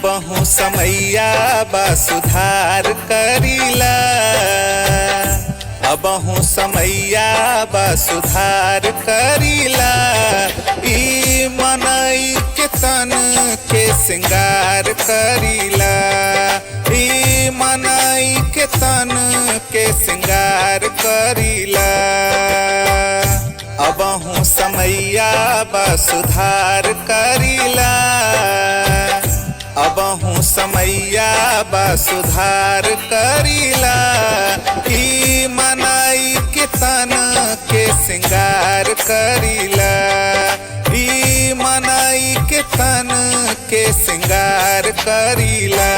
अबहु समैया बा सुधार करीला, अबहु समैया बा सुधार करीला। ई मनई के तन के सिंगार करीला, ई मनई के तन के सिंगार करीला। अबहु समैया बा सुधार करीला, अबहु समैया बा सुधार करीला। ई मनई के तन के सिंगार करीला, ई मनई के तन के सिंगार करीला।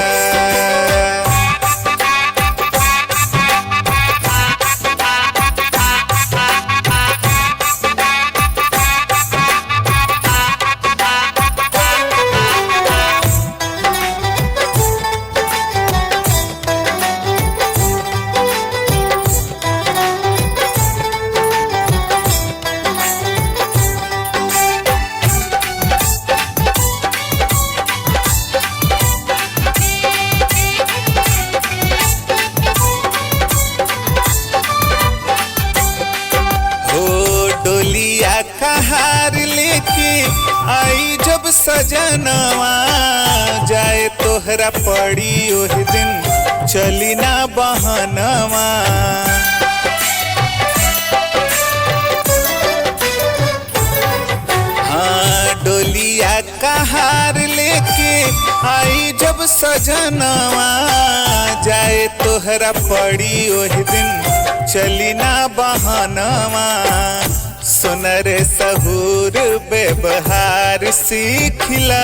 डोलिया कहार लेके आई जब सजनवा, जाए तोहरा पड़ी ओह दिन चली ना बहनवा। हाँ डोलिया कहार लेके आई जब सजनवा, जाए तोहरा पड़ी ओह दिन चली ना बहनवा। सुनर सहूर व्यवहार सीखला,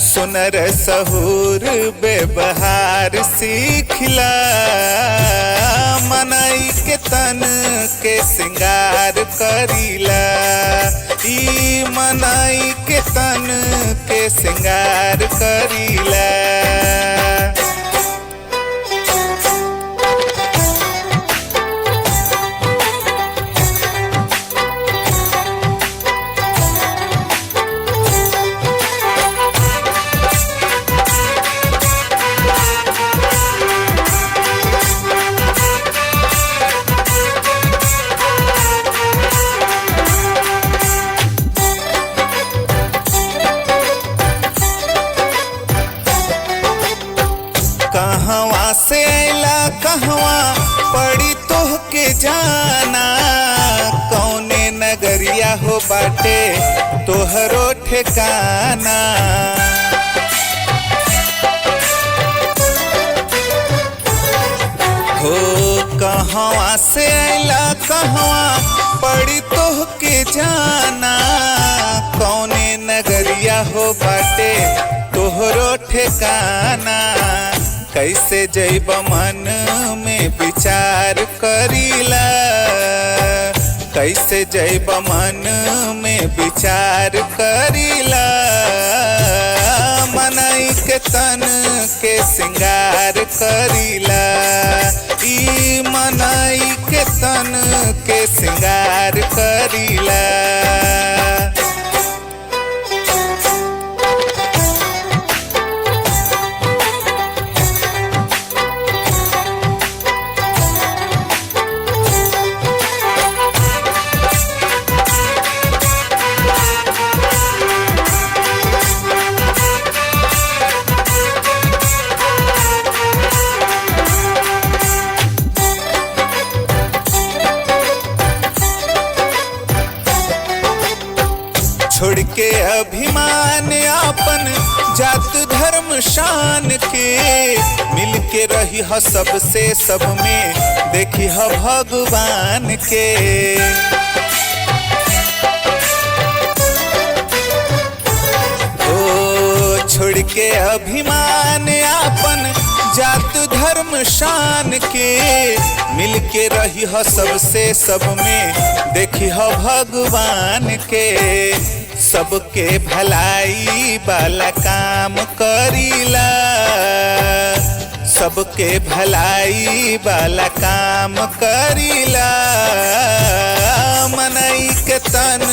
सुनर सहूर व्यवहार सीखला। मनई के तन के सिंगार करीला, ई मनई के तन के सिंगार करीला। कहवा से अला कहवा पड़ी तोह के जाना, कौने नगरिया हो बाटे तोहरो ठिकाना। हो कहवा से अला कहवा पड़ी तोह के जाना, कौने नगरिया हो बाटे तोहरो ठिकाना। कैसे जैब मन में विचार करीला, कैसे जैब मन में विचार करीला। मनई के तन के सिंगार करीला, ई मनई के तन के सिंगार करीला। छोड़ के अभिमान आपन जात धर्म शान के, मिल के रही ह सबसे सब में देखी ह भगवान के। ओ छोड़ के अभिमान आपन जात धर्म शान के, मिल के रही ह सबसे सब में देखी ह भगवान के। सबके भलाई वाला काम करीला, सबके भलाई वाला काम करीला। मनई के तन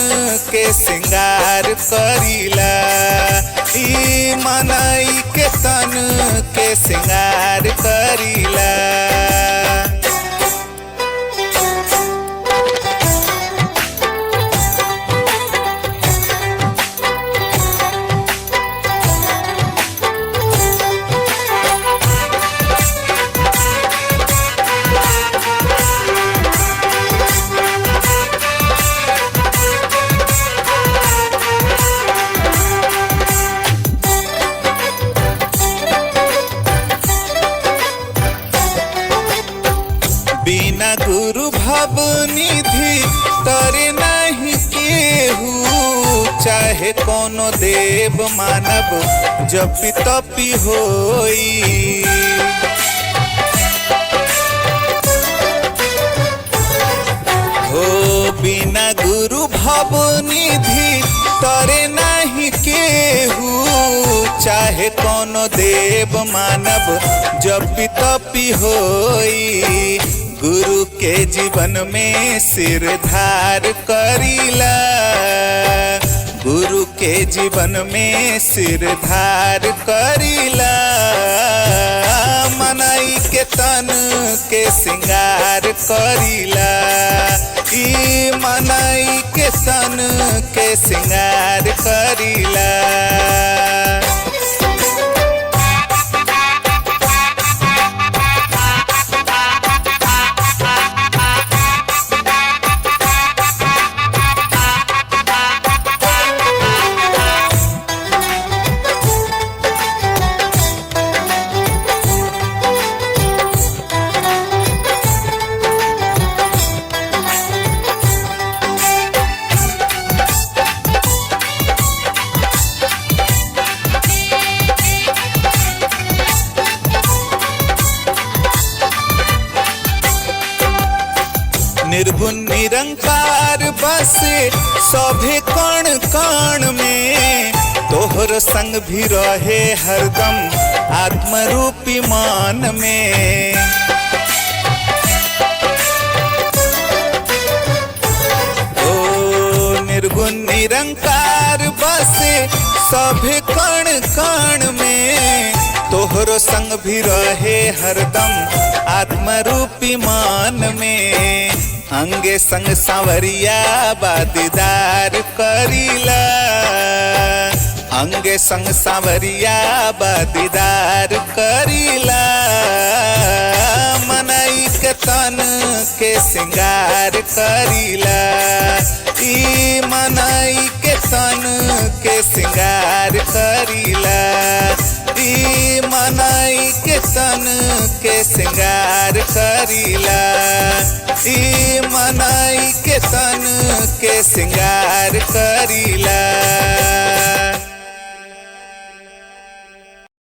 के सिंगार करीला, ई मनई के तन के सिंगार करीला। बिना गुरु भव निधि तरे नहीं केहू, चाहे कोनो देव मानव जपि तपि होई। हो बिना गुरु भव निधि तरे नहीं केहू, चाहे कोनो देव मानव जपि तपि होई। गुरु के जीवन में सिरधार करीला, गुरु के जीवन में सिरधार करीला। मनई के तन के सिंगार करीला, ई मनई के तन के सिंगार करीला। निर्गुण निरंकार बसे सभे कण कण में, तोहर संग भी रहे हरदम आत्मरूपी मान में। ओ निर्गुण निरंकार बसे सभे कण कण में, तोहरो संग भी रहे हरदम आत्मरूपी मान में। अंगे संग सांवरिया बादीदार करीला, अंगे संग सांवरिया बादीदार करीला। मनई के तन के सिंगार करीला, ई मनई के तन के सिंगार करीला, ई मनई के तन के सिंगार करीला, ई मनई के तन के सिंगार करीला।